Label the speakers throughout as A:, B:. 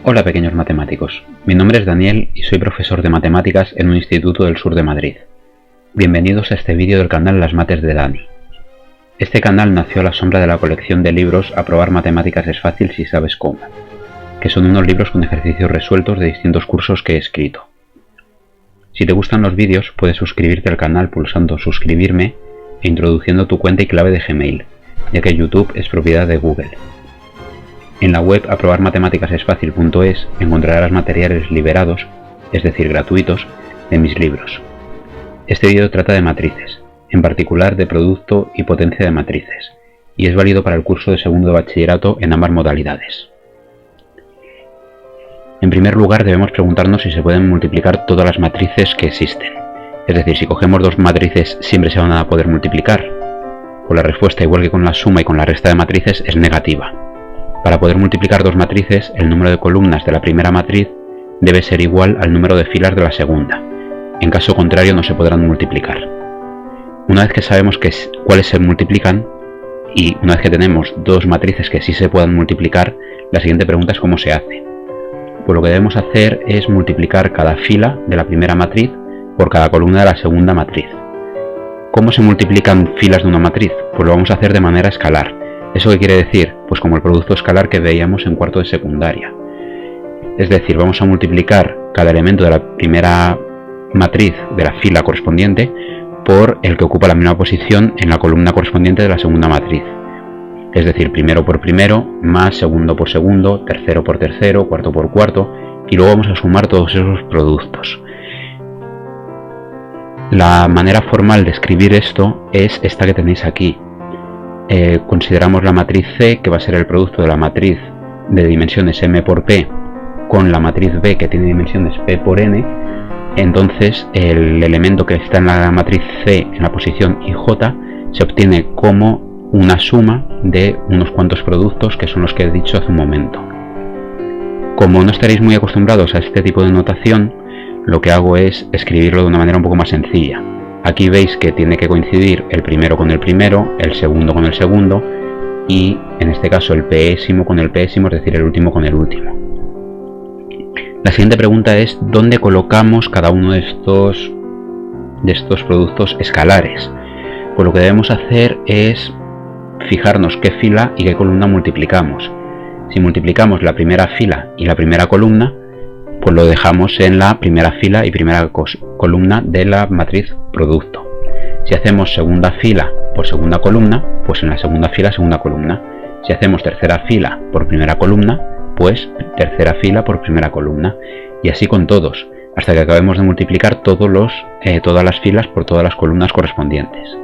A: Hola pequeños matemáticos, mi nombre es Daniel y soy profesor de matemáticas en un instituto del sur de Madrid. Bienvenidos a este vídeo del canal Las Mates de Dani. Este canal nació a la sombra de la colección de libros Aprobar Matemáticas es fácil si sabes cómo, que son unos libros con ejercicios resueltos de distintos cursos que he escrito. Si te gustan los vídeos, puedes suscribirte al canal pulsando suscribirme e introduciendo tu cuenta y clave de Gmail, ya que YouTube es propiedad de Google. En la web aprobarmatematicasesfacil.es encontrarás materiales liberados, es decir, gratuitos, de mis libros. Este vídeo trata de matrices, en particular de producto y potencia de matrices, y es válido para el curso de segundo de bachillerato en ambas modalidades. En primer lugar, debemos preguntarnos si se pueden multiplicar todas las matrices que existen. Es decir, si cogemos dos matrices, ¿siempre se van a poder multiplicar? Pues la respuesta, igual que con la suma y con la resta de matrices, es negativa. Para poder multiplicar dos matrices, el número de columnas de la primera matriz debe ser igual al número de filas de la segunda. En caso contrario, no se podrán multiplicar. Una vez que sabemos cuáles se multiplican, y una vez que tenemos dos matrices que sí se puedan multiplicar, la siguiente pregunta es cómo se hace. Pues lo que debemos hacer es multiplicar cada fila de la primera matriz por cada columna de la segunda matriz. ¿Cómo se multiplican filas de una matriz? Pues lo vamos a hacer de manera escalar. ¿Eso qué quiere decir? Pues como el producto escalar que veíamos en cuarto de secundaria. Es decir, vamos a multiplicar cada elemento de la primera matriz de la fila correspondiente por el que ocupa la misma posición en la columna correspondiente de la segunda matriz. Es decir, primero por primero, más segundo por segundo, tercero por tercero, cuarto por cuarto, y luego vamos a sumar todos esos productos. La manera formal de escribir esto es esta que tenéis aquí. Consideramos la matriz C, que va a ser el producto de la matriz de dimensiones m por p con la matriz B, que tiene dimensiones p por n. Entonces el elemento que está en la matriz C en la posición IJ se obtiene como una suma de unos cuantos productos, que son los que he dicho hace un momento. Como no estaréis muy acostumbrados a este tipo de notación, lo que hago es escribirlo de una manera un poco más sencilla. Aquí veis que tiene que coincidir el primero con el primero, el segundo con el segundo y en este caso el pésimo con el pésimo, es decir, el último con el último. La siguiente pregunta es ¿dónde colocamos cada uno de estos productos escalares? Pues lo que debemos hacer es fijarnos qué fila y qué columna multiplicamos. Si multiplicamos la primera fila y la primera columna, pues lo dejamos en la primera fila y primera columna de la matriz producto. Si hacemos segunda fila por segunda columna, pues en la segunda fila, segunda columna. Si hacemos tercera fila por primera columna, pues tercera fila por primera columna. Y así con todos, hasta que acabemos de multiplicar todas las filas por todas las columnas correspondientes.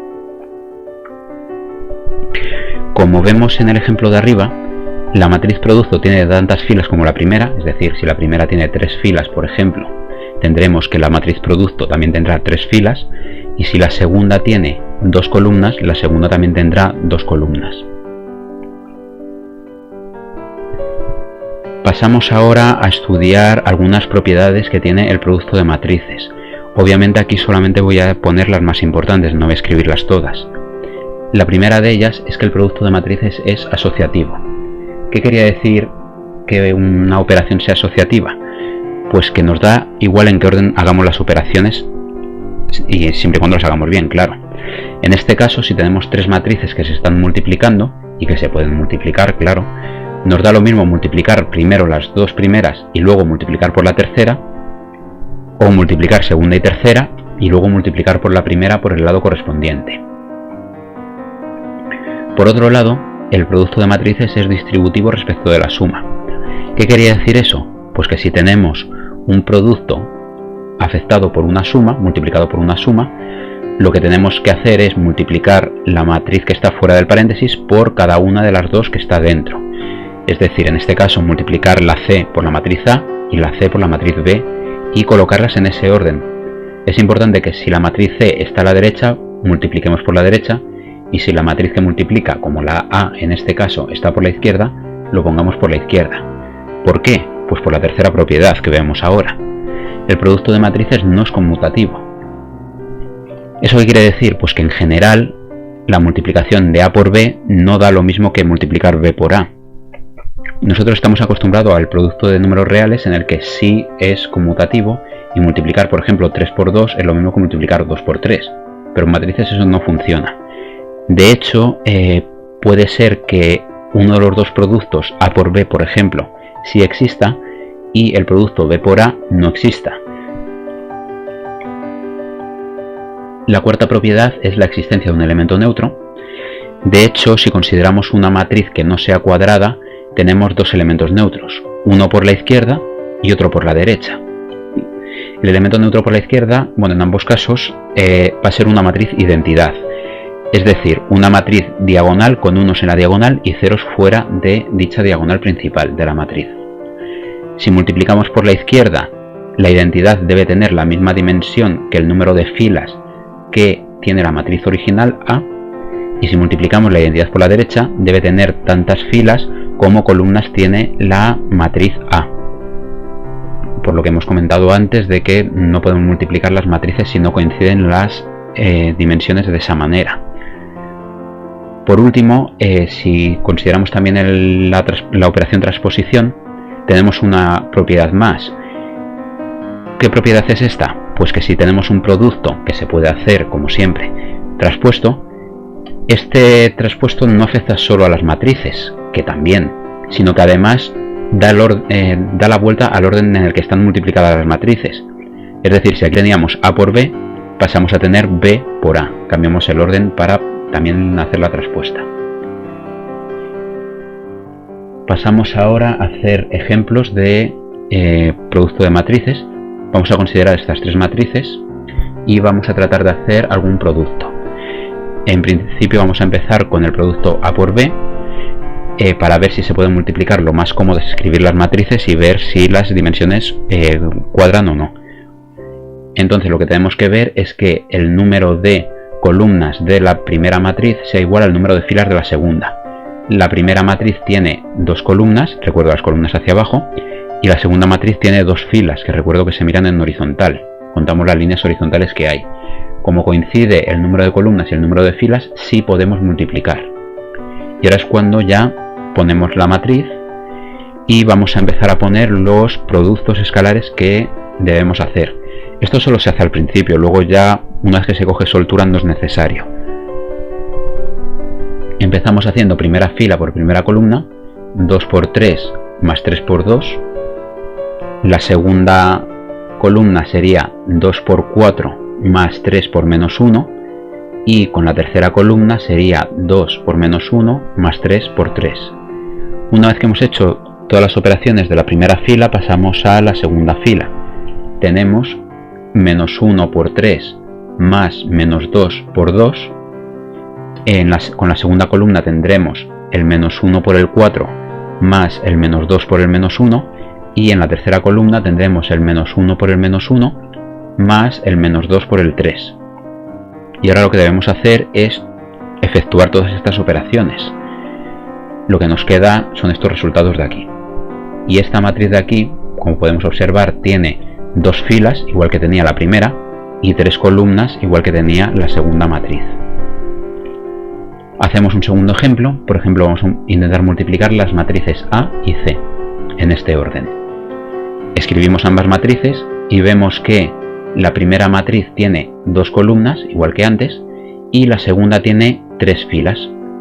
A: Como vemos en el ejemplo de arriba, la matriz producto tiene tantas filas como la primera, es decir, si la primera tiene 3 filas, por ejemplo, tendremos que la matriz producto también tendrá 3 filas, y si la segunda tiene 2 columnas, la segunda también tendrá 2 columnas. Pasamos ahora a estudiar algunas propiedades que tiene el producto de matrices. Obviamente aquí solamente voy a poner las más importantes, no voy a escribirlas todas. La primera de ellas es que el producto de matrices es asociativo. ¿Qué quería decir que una operación sea asociativa? Pues que nos da igual en qué orden hagamos las operaciones y siempre y cuando las hagamos bien, claro. En este caso, si tenemos 3 matrices que se están multiplicando y que se pueden multiplicar, claro, nos da lo mismo multiplicar primero las dos primeras y luego multiplicar por la tercera, o multiplicar segunda y tercera y luego multiplicar por la primera por el lado correspondiente. Por otro lado, el producto de matrices es distributivo respecto de la suma. ¿Qué quería decir eso? Pues que si tenemos un producto afectado por una suma, multiplicado por una suma, lo que tenemos que hacer es multiplicar la matriz que está fuera del paréntesis por cada una de las dos que está dentro. Es decir, en este caso multiplicar la C por la matriz A y la C por la matriz B y colocarlas en ese orden. Es importante que si la matriz C está a la derecha, multipliquemos por la derecha, y si la matriz que multiplica, como la A en este caso, está por la izquierda, lo pongamos por la izquierda. ¿Por qué? Pues por la tercera propiedad que vemos ahora. El producto de matrices no es conmutativo. ¿Eso qué quiere decir? Pues que en general la multiplicación de A por B no da lo mismo que multiplicar B por A. Nosotros estamos acostumbrados al producto de números reales en el que sí es conmutativo y multiplicar, por ejemplo, 3 por 2 es lo mismo que multiplicar 2 por 3, pero en matrices eso no funciona. De hecho, puede ser que uno de los dos productos, A por B, por ejemplo, sí exista y el producto B por A no exista. La cuarta propiedad es la existencia de un elemento neutro. De hecho, si consideramos una matriz que no sea cuadrada, tenemos dos elementos neutros, uno por la izquierda y otro por la derecha. El elemento neutro por la izquierda, bueno, en ambos casos va a ser una matriz identidad, es decir, una matriz diagonal con unos en la diagonal y ceros fuera de dicha diagonal principal de la matriz. Si multiplicamos por la izquierda, la identidad debe tener la misma dimensión que el número de filas que tiene la matriz original A, y si multiplicamos la identidad por la derecha, debe tener tantas filas como columnas tiene la matriz A. Por lo que hemos comentado antes de que no podemos multiplicar las matrices si no coinciden las dimensiones de esa manera. Por último, si consideramos también la operación transposición, tenemos una propiedad más. ¿Qué propiedad es esta? Pues que si tenemos un producto que se puede hacer, como siempre, traspuesto, este traspuesto no afecta solo a las matrices, que también, sino que además da la vuelta al orden en el que están multiplicadas las matrices. Es decir, si aquí teníamos A por B, pasamos a tener B por A. Cambiamos el orden para también hacer la traspuesta. Pasamos ahora a hacer ejemplos de producto de matrices. Vamos a considerar estas tres matrices y vamos a tratar de hacer algún producto. En principio vamos a empezar con el producto A por B para ver si se puede multiplicar. Lo más cómodo es escribir las matrices y ver si las dimensiones cuadran o no. Entonces lo que tenemos que ver es que el número de columnas de la primera matriz sea igual al número de filas de la segunda. La primera matriz tiene dos columnas, recuerdo las columnas hacia abajo, y la segunda matriz tiene dos filas, que recuerdo que se miran en horizontal. Contamos las líneas horizontales que hay. Como coincide el número de columnas y el número de filas, sí podemos multiplicar. Y ahora es cuando ya ponemos la matriz y vamos a empezar a poner los productos escalares que debemos hacer. Esto solo se hace al principio, luego ya una vez que se coge soltura no es necesario. Empezamos haciendo primera fila por primera columna, 2 por 3 más 3 por 2. La segunda columna sería 2 por 4 más 3 por menos 1. Y con la tercera columna sería 2 por menos 1 más 3 por 3. Una vez que hemos hecho todas las operaciones de la primera fila, pasamos a la segunda fila. Tenemos menos 1 por 3 más menos 2 por 2. Con la segunda columna tendremos el menos 1 por el 4 más el menos 2 por el menos 1. Y en la tercera columna tendremos el menos 1 por el menos 1 más el menos 2 por el 3. Y ahora lo que debemos hacer es efectuar todas estas operaciones. Lo que nos queda son estos resultados de aquí. Y esta matriz de aquí, como podemos observar, tiene dos filas, igual que tenía la primera, y tres columnas, igual que tenía la segunda matriz. Hacemos un segundo ejemplo. Por ejemplo, vamos a intentar multiplicar las matrices A y C en este orden. Escribimos ambas matrices y vemos que la primera matriz tiene dos columnas, igual que antes, y la segunda tiene tres filas.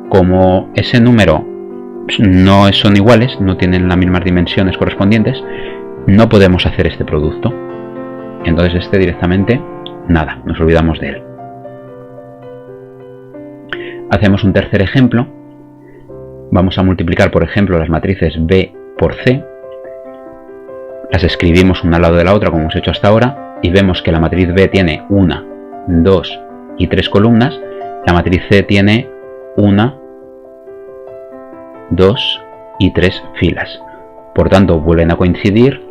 A: Como ese número no son iguales, no tienen las mismas dimensiones correspondientes, no podemos hacer este producto. Entonces este directamente, nada, nos olvidamos de él. Hacemos un tercer ejemplo. Vamos a multiplicar, por ejemplo, las matrices B por C. Las escribimos una al lado de la otra, como hemos hecho hasta ahora, y vemos que la matriz B tiene 1, 2 y 3 columnas. La matriz C tiene 1, 2 y 3 filas. Por tanto, vuelven a coincidir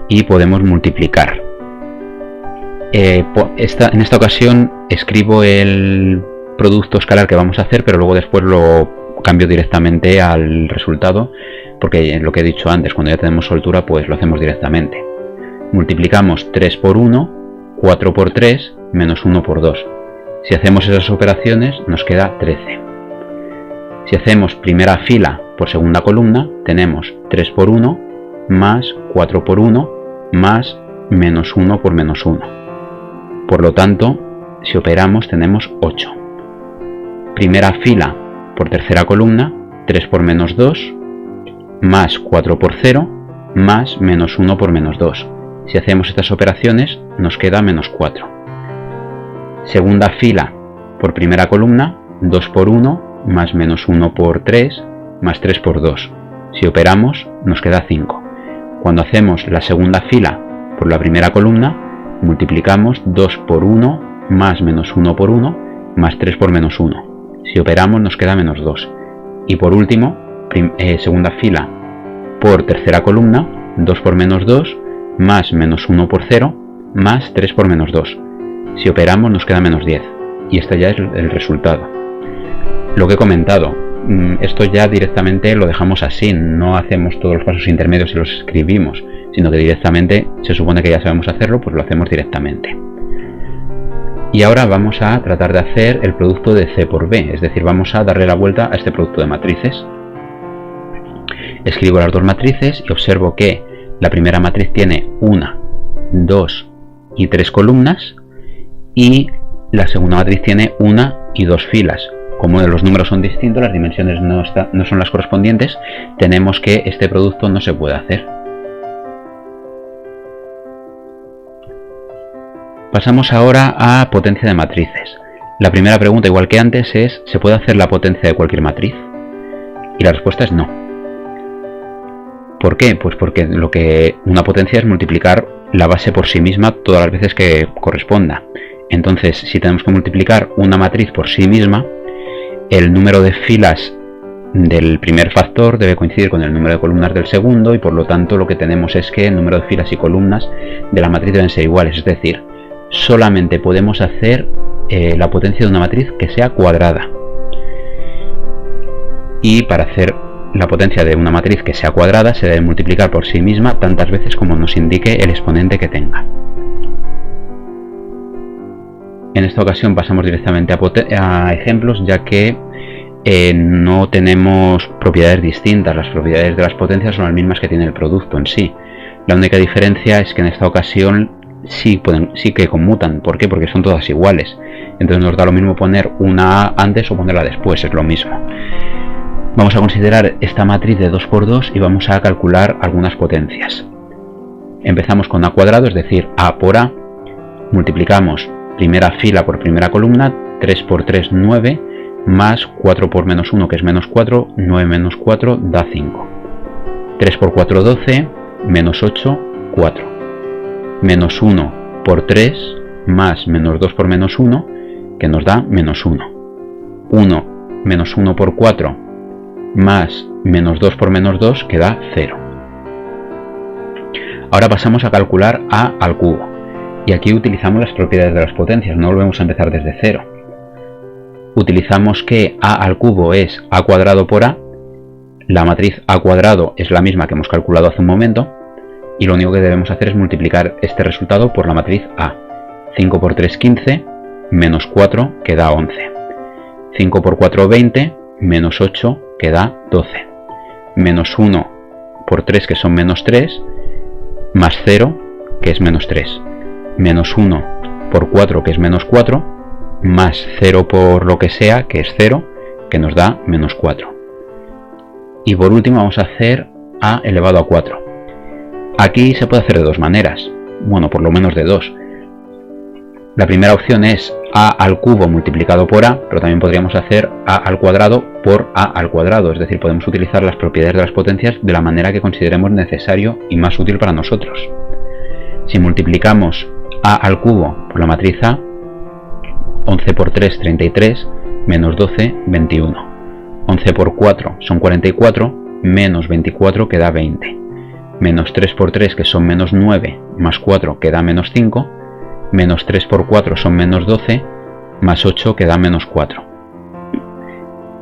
A: y podemos multiplicar. En esta ocasión escribo el producto escalar que vamos a hacer, pero luego después lo cambio directamente al resultado, porque lo que he dicho antes, cuando ya tenemos soltura, pues lo hacemos directamente. Multiplicamos 3 por 1, 4 por 3, menos 1 por 2. Si hacemos esas operaciones nos queda 13. Si hacemos primera fila por segunda columna, tenemos 3 por 1 más 4 por 1 más menos 1 por menos 1. Por lo tanto, si operamos tenemos 8. Primera fila por tercera columna, 3 por menos 2 más 4 por 0 más menos 1 por menos 2. Si hacemos estas operaciones nos queda menos 4. Segunda fila por primera columna, 2 por 1 más menos 1 por 3 más 3 por 2. Si operamos nos queda 5. Cuando hacemos la segunda fila por la primera columna, multiplicamos 2 por 1 más menos 1 por 1 más 3 por menos 1. Si operamos nos queda menos 2. Y por último, segunda fila por tercera columna, 2 por menos 2 más menos 1 por 0 más 3 por menos 2. Si operamos nos queda menos 10. Y este ya es el resultado. Lo que he comentado, esto ya directamente lo dejamos así, no hacemos todos los pasos intermedios y los escribimos, sino que directamente se supone que ya sabemos hacerlo, pues lo hacemos directamente. Y ahora vamos a tratar de hacer el producto de C por B, es decir, vamos a darle la vuelta a este producto de matrices. Escribo las dos matrices y observo que la primera matriz tiene 1, 2 y 3 columnas y la segunda matriz tiene 1 y 2 filas. Como los números son distintos, las dimensiones no son las correspondientes, tenemos que este producto no se puede hacer. Pasamos ahora a potencia de matrices. La primera pregunta, igual que antes, es ¿se puede hacer la potencia de cualquier matriz? Y la respuesta es no. ¿Por qué? Pues porque una potencia es multiplicar la base por sí misma todas las veces que corresponda. Entonces, si tenemos que multiplicar una matriz por sí misma, el número de filas del primer factor debe coincidir con el número de columnas del segundo y por lo tanto lo que tenemos es que el número de filas y columnas de la matriz deben ser iguales, es decir, solamente podemos hacer la potencia de una matriz que sea cuadrada. Y para hacer la potencia de una matriz que sea cuadrada se debe multiplicar por sí misma tantas veces como nos indique el exponente que tenga. En esta ocasión pasamos directamente a ejemplos, ya que no tenemos propiedades distintas. Las propiedades de las potencias son las mismas que tiene el producto en sí. La única diferencia es que en esta ocasión sí que conmutan. ¿Por qué? Porque son todas iguales. Entonces nos da lo mismo poner una A antes o ponerla después, es lo mismo. Vamos a considerar esta matriz de 2 por 2 y vamos a calcular algunas potencias. Empezamos con A cuadrado, es decir, A por A. Multiplicamos primera fila por primera columna, 3 por 3, 9, más 4 por menos 1, que es menos 4, 9 menos 4 da 5. 3 por 4, 12, menos 8, 4. Menos 1 por 3, más menos 2 por menos 1, que nos da menos 1. 1 menos 1 por 4, más menos 2 por menos 2, que da 0. Ahora pasamos a calcular A al cubo. Y aquí utilizamos las propiedades de las potencias, no volvemos a empezar desde cero. Utilizamos que A al cubo es A cuadrado por A, la matriz A cuadrado es la misma que hemos calculado hace un momento, y lo único que debemos hacer es multiplicar este resultado por la matriz A. 5 por 3, 15, menos 4, que da 11. 5 por 4, 20, menos 8, que da 12. Menos 1 por 3, que son menos 3, más 0, que es menos 3. Menos 1 por 4, que es menos 4, más 0 por lo que sea, que es 0, que nos da menos 4. Y por último vamos a hacer A elevado a 4. Aquí se puede hacer de dos maneras, bueno, por lo menos de dos. La primera opción es A al cubo multiplicado por A, pero también podríamos hacer A al cuadrado por A al cuadrado, es decir, podemos utilizar las propiedades de las potencias de la manera que consideremos necesario y más útil para nosotros. Si multiplicamos A al cubo por la matriz A, 11 por 3, 33, menos 12, 21. 11 por 4 son 44, menos 24 que da 20. Menos 3 por 3, que son menos 9, más 4 que da menos 5. Menos 3 por 4 son menos 12, más 8 que da menos 4.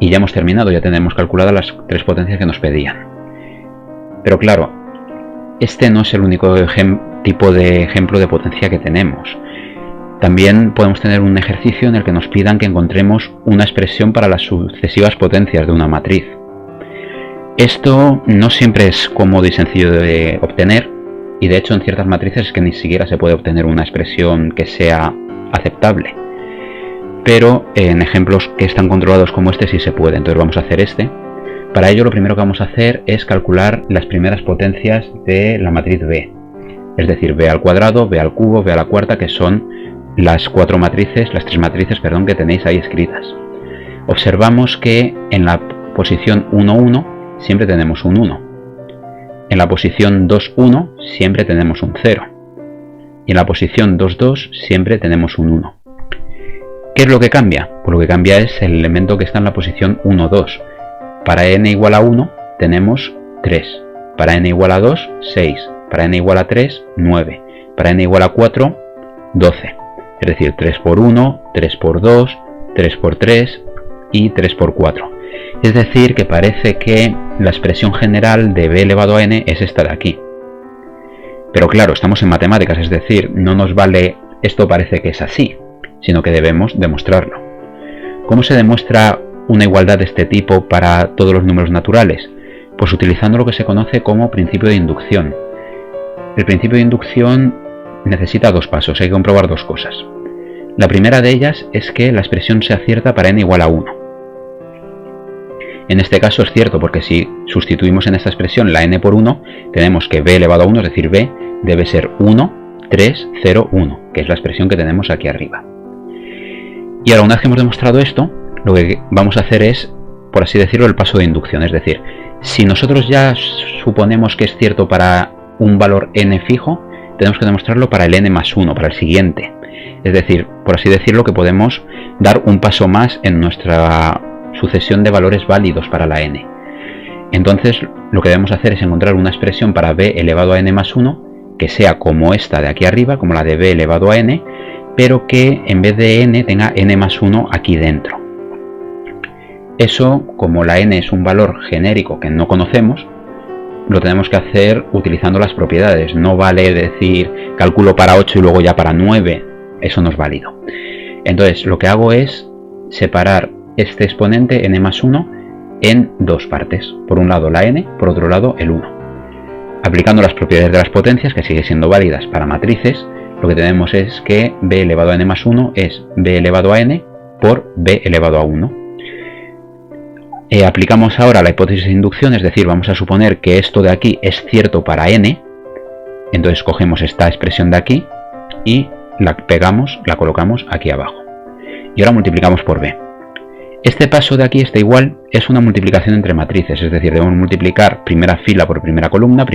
A: Y ya hemos terminado, ya tenemos calculadas las tres potencias que nos pedían. Pero claro, este no es el único tipo de ejemplo de potencia que tenemos. También podemos tener un ejercicio en el que nos pidan que encontremos una expresión para las sucesivas potencias de una matriz. Esto no siempre es cómodo y sencillo de obtener, y de hecho en ciertas matrices es que ni siquiera se puede obtener una expresión que sea aceptable. Pero en ejemplos que están controlados como este sí se puede, entonces vamos a hacer este. Para ello lo primero que vamos a hacer es calcular las primeras potencias de la matriz B, es decir, B al cuadrado, B al cubo, B a la cuarta, que son las tres matrices, que tenéis ahí escritas. Observamos que en la posición 1, 1 siempre tenemos un 1. En la posición 2, 1 siempre tenemos un 0. Y en la posición 2, 2 siempre tenemos un 1. ¿Qué es lo que cambia? Pues lo que cambia es el elemento que está en la posición 1, 2. Para n igual a 1 tenemos 3. Para n igual a 2, 6. Para n igual a 3, 9. Para n igual a 4, 12. Es decir, 3 por 1, 3 por 2, 3 por 3 y 3 por 4. Es decir, que parece que la expresión general de b elevado a n es esta de aquí. Pero claro, estamos en matemáticas, es decir, no nos vale esto parece que es así, sino que debemos demostrarlo. ¿Cómo se demuestra una igualdad de este tipo para todos los números naturales? Pues utilizando lo que se conoce como principio de inducción. El principio de inducción necesita dos pasos, hay que comprobar dos cosas. La primera de ellas es que la expresión sea cierta para n igual a 1. En este caso es cierto porque si sustituimos en esta expresión la n por 1, tenemos que b elevado a 1, es decir, b debe ser 1, 3, 0, 1, que es la expresión que tenemos aquí arriba. Y ahora, una vez que hemos demostrado esto, lo que vamos a hacer es, por así decirlo, el paso de inducción. Es decir, si nosotros ya suponemos que es cierto para un valor n fijo, tenemos que demostrarlo para el n más 1, para el siguiente. Es decir, por así decirlo, que podemos dar un paso más en nuestra sucesión de valores válidos para la n. Entonces, lo que debemos hacer es encontrar una expresión para b elevado a n más 1 que sea como esta de aquí arriba, como la de b elevado a n, pero que en vez de n tenga n más 1 aquí dentro. Eso, como la n es un valor genérico que no conocemos, lo tenemos que hacer utilizando las propiedades. No vale decir calculo para 8 y luego ya para 9, eso no es válido. Entonces lo que hago es separar este exponente n más 1 en dos partes. Por un lado la n, por otro lado el 1. Aplicando las propiedades de las potencias, que siguen siendo válidas para matrices, lo que tenemos es que b elevado a n más 1 es b elevado a n por b elevado a 1. Aplicamos ahora la hipótesis de inducción, es decir, vamos a suponer que esto de aquí es cierto para n, entonces cogemos esta expresión de aquí y la pegamos, la colocamos aquí abajo. Y ahora multiplicamos por b. Este paso de aquí, este igual, es una multiplicación entre matrices, es decir, debemos multiplicar primera fila por primera columna,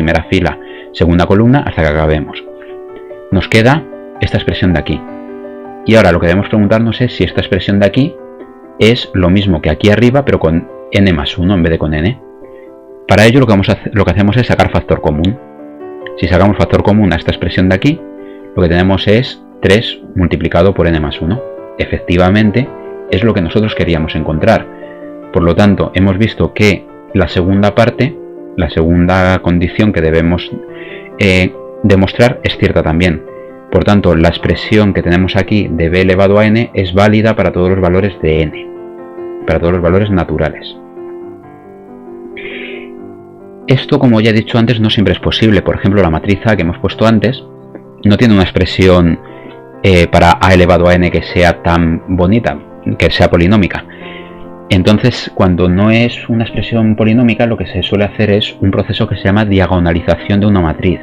A: segunda columna, hasta que acabemos. Nos queda esta expresión de aquí. Y ahora lo que debemos preguntarnos es si esta expresión de aquí es lo mismo que aquí arriba, pero con n más 1 en vez de con n. Para ello lo que hacemos es sacar factor común. Si sacamos factor común a esta expresión de aquí, lo que tenemos es 3 multiplicado por n más 1. Efectivamente, es lo que nosotros queríamos encontrar. Por lo tanto, hemos visto que la segunda parte, la segunda condición que debemos demostrar es cierta también. Por tanto, la expresión que tenemos aquí de b elevado a n es válida para todos los valores de n, para todos los valores naturales. Esto, como ya he dicho antes, no siempre es posible. Por ejemplo, la matriz A que hemos puesto antes no tiene una expresión para a elevado a n que sea tan bonita, que sea polinómica. Entonces, cuando no es una expresión polinómica, lo que se suele hacer es un proceso que se llama diagonalización de una matriz.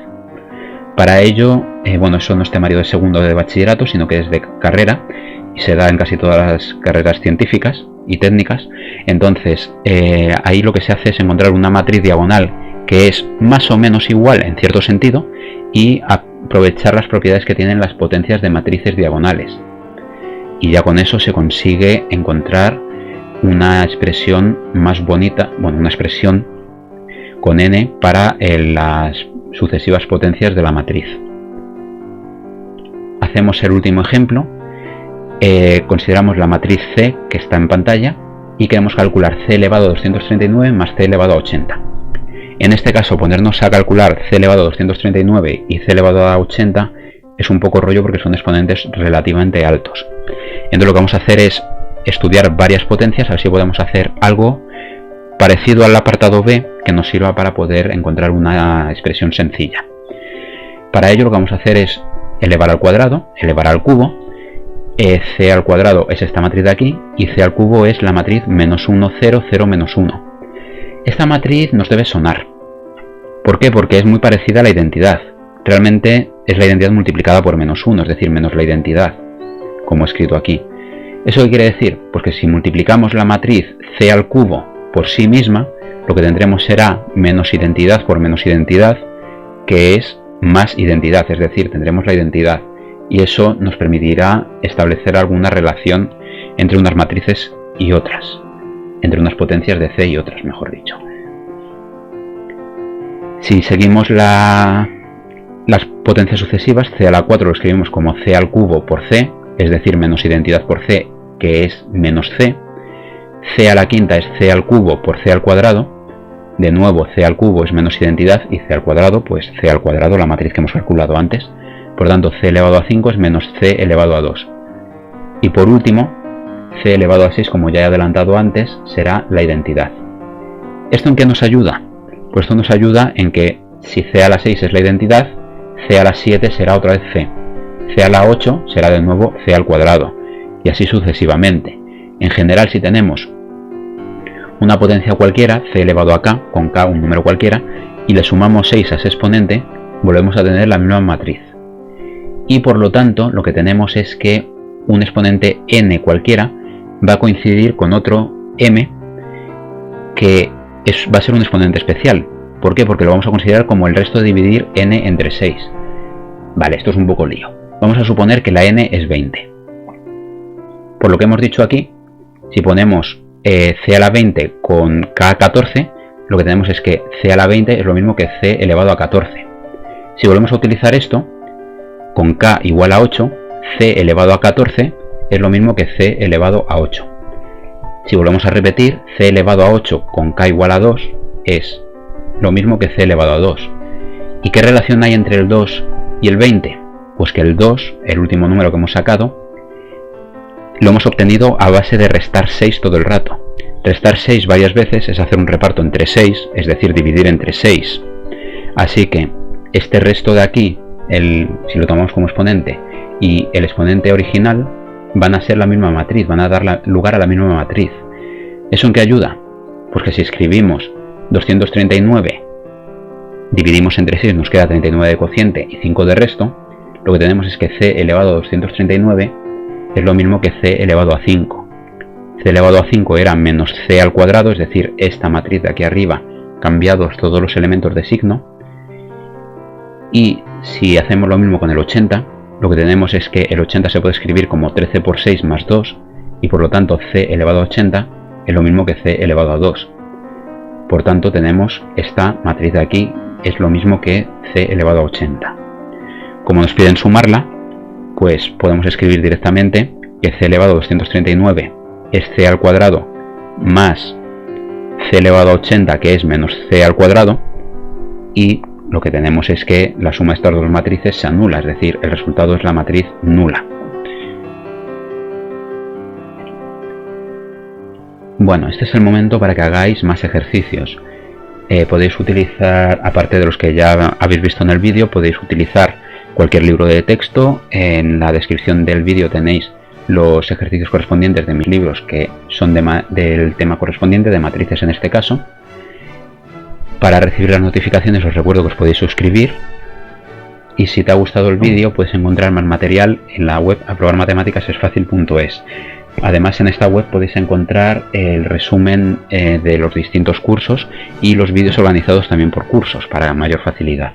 A: Para ello, bueno, eso no es temario de segundo de bachillerato, sino que es de carrera y se da en casi todas las carreras científicas y técnicas. Entonces, ahí lo que se hace es encontrar una matriz diagonal que es más o menos igual en cierto sentido y aprovechar las propiedades que tienen las potencias de matrices diagonales. Y ya con eso se consigue encontrar una expresión más bonita, bueno, una expresión con n para las sucesivas potencias de la matriz. Hacemos el último ejemplo. Consideramos la matriz C que está en pantalla y queremos calcular c elevado a 239 más c elevado a 80. En este caso, ponernos a calcular c elevado a 239 y c elevado a 80 es un poco rollo porque son exponentes relativamente altos. Entonces lo que vamos a hacer es estudiar varias potencias, a ver si podemos hacer algo parecido al apartado B que nos sirva para poder encontrar una expresión sencilla. Para ello lo que vamos a hacer es elevar al cuadrado, elevar al cubo. C al cuadrado es esta matriz de aquí y C al cubo es la matriz menos 1, 0, 0, menos 1. Esta matriz nos debe sonar. ¿Por qué? Porque es muy parecida a la identidad. Realmente es la identidad multiplicada por menos 1, es decir, menos la identidad, como he escrito aquí. ¿Eso qué quiere decir? Pues que si multiplicamos la matriz C al cubo por sí misma, lo que tendremos será menos identidad por menos identidad, que es más identidad, es decir, tendremos la identidad. Y eso nos permitirá establecer alguna relación entre unas matrices y otras, entre unas potencias de C y otras, mejor dicho. Si seguimos las potencias sucesivas, C a la 4 lo escribimos como C al cubo por C, es decir, menos identidad por C, que es menos C. C a la quinta es C al cubo por C al cuadrado. De nuevo, C al cubo es menos identidad y C al cuadrado, pues C al cuadrado, la matriz que hemos calculado antes. Por tanto, C elevado a 5 es menos C elevado a 2. Y por último, C elevado a 6, como ya he adelantado antes, será la identidad. ¿Esto en qué nos ayuda? Pues esto nos ayuda en que si C a la 6 es la identidad, C a la 7 será otra vez C. C a la 8 será de nuevo C al cuadrado. Y así sucesivamente. En general, si tenemos una potencia cualquiera, C elevado a K, con K un número cualquiera, y le sumamos 6 a ese exponente, volvemos a tener la misma matriz. Y por lo tanto, lo que tenemos es que un exponente n cualquiera va a coincidir con otro m que va a ser un exponente especial. ¿Por qué? Porque lo vamos a considerar como el resto de dividir n entre 6. Vale, esto es un poco lío. Vamos a suponer que la n es 20. Por lo que hemos dicho aquí, si ponemos c a la 20 con k a 14, lo que tenemos es que c a la 20 es lo mismo que c elevado a 14. Si volvemos a utilizar esto, con k igual a 8, c elevado a 14 es lo mismo que c elevado a 8. Si volvemos a repetir, c elevado a 8 con k igual a 2 es lo mismo que c elevado a 2. ¿Y qué relación hay entre el 2 y el 20? Pues que el 2, el último número que hemos sacado, lo hemos obtenido a base de restar 6 todo el rato. Restar 6 varias veces es hacer un reparto entre 6, es decir, dividir entre 6. Así que este resto de aquí, si lo tomamos como exponente, y el exponente original van a ser la misma matriz, van a dar lugar a la misma matriz. ¿Eso en qué ayuda? Pues que si escribimos 239, dividimos entre 6, nos queda 39 de cociente y 5 de resto, lo que tenemos es que c elevado a 239 es lo mismo que c elevado a 5. C elevado a 5 era menos c al cuadrado, es decir, esta matriz de aquí arriba, cambiados todos los elementos de signo. Y si hacemos lo mismo con el 80, lo que tenemos es que el 80 se puede escribir como 13 por 6 más 2, y por lo tanto c elevado a 80 es lo mismo que c elevado a 2. Por tanto tenemos esta matriz de aquí, es lo mismo que c elevado a 80. Como nos piden sumarla, pues podemos escribir directamente que c elevado a 239 es c al cuadrado más c elevado a 80, que es menos c al cuadrado, y lo que tenemos es que la suma de estas dos matrices se anula, es decir, el resultado es la matriz nula. Bueno, este es el momento para que hagáis más ejercicios. Podéis utilizar, aparte de los que ya habéis visto en el vídeo, podéis utilizar cualquier libro de texto. En la descripción del vídeo tenéis los ejercicios correspondientes de mis libros, que son del tema correspondiente, de matrices en este caso. Para recibir las notificaciones os recuerdo que os podéis suscribir, y si te ha gustado el vídeo puedes encontrar más material en la web aprobarmatemáticasesfacil.es. Además, en esta web podéis encontrar el resumen de los distintos cursos y los vídeos organizados también por cursos para mayor facilidad.